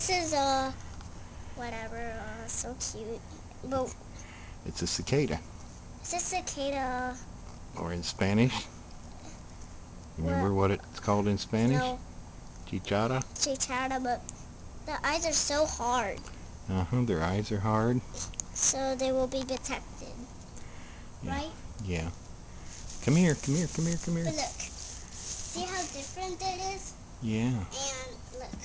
This is whatever, so cute. But It's a cicada. it's a cicada. Or in Spanish. Remember what it's called in Spanish? No. Cicada? Cicada, but the eyes are so hard. Their eyes are hard. So they will be protected. Yeah. Right? Yeah. Come here, come here, come here, come here. But look. See how different it is? Yeah. And look.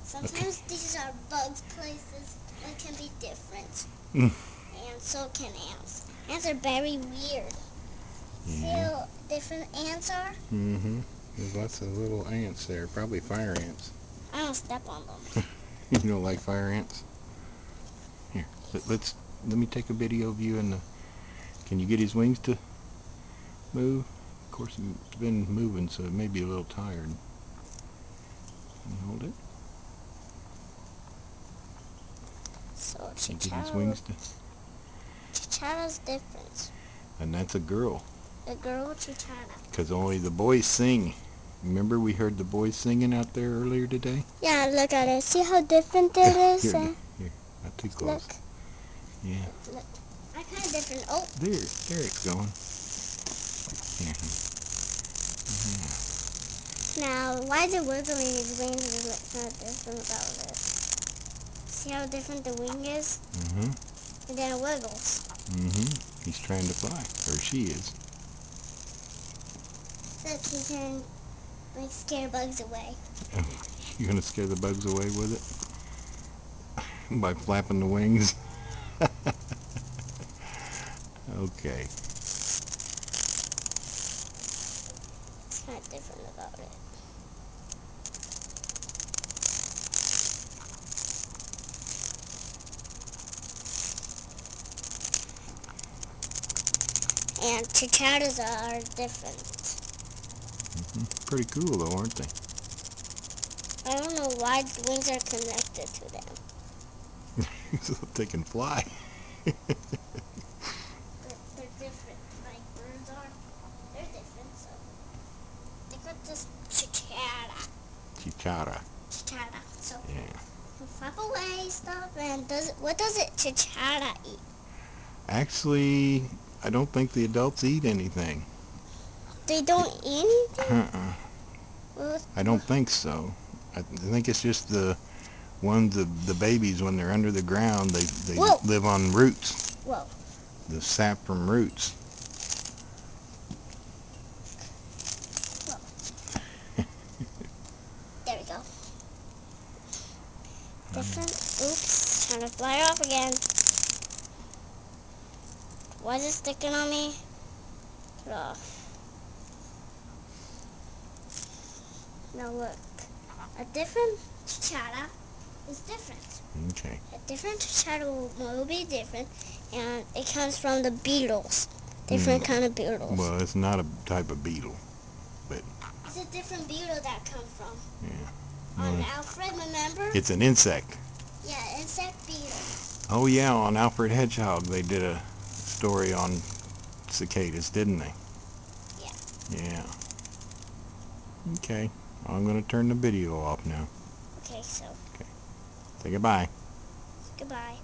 Sometimes these are bugs places that can be different. And so can ants. Ants are very weird. Yeah. See how different ants are? There's lots of little ants there. Probably fire ants. I don't step on them. You don't like fire ants? Here, let me take a video of you and can you get his wings to move? Of course, he's been moving, so it may be a little tired. Can you hold it? So Can you get his wings to... Cicada's different. And that's a girl. The girl Cicada. Because only the boys sing. Remember we heard the boys singing out there earlier today? Yeah, look at it. See how different it is? Here, not too close. Look. Yeah. Look. I'm kind of different. Oh. There it's going. Now, why is it wiggling his wings is kind of different about it? See how different the wing is? And then it wiggles. He's trying to fly. Or she is. Look, he can scare bugs away. You're going to scare the bugs away with it? By flapping the wings? Okay. It's kind of different about it. And cicadas are different. Pretty cool though, aren't they? I don't know why the wings are connected to them. So they can fly. But they're different, like birds are. They're different, so. Look at this cicada. Cicada. Cicada. So. Yeah. Flap away stuff, and what does it cicada eat? Actually, I don't think the adults eat anything. They don't eat anything? I don't think so. I think it's just the babies when they're under the ground, they live on roots. Whoa. The sap from roots. Whoa. There we go. Different. Oops. Trying to fly off again. Why is it sticking on me? Get off. Now look. A different cicada is different. Okay. A different cicada will be different, and it comes from the beetles. Different kind of beetles. Well, it's not a type of beetle, but it's a different beetle that comes from. Yeah. On Alfred, remember? It's an insect. Yeah, insect beetle. Oh yeah, on Alfred Hedgehog they did a story on cicadas, didn't they? Yeah. Yeah. Okay. I'm going to turn the video off now. Okay, so. Okay. Say goodbye. Goodbye.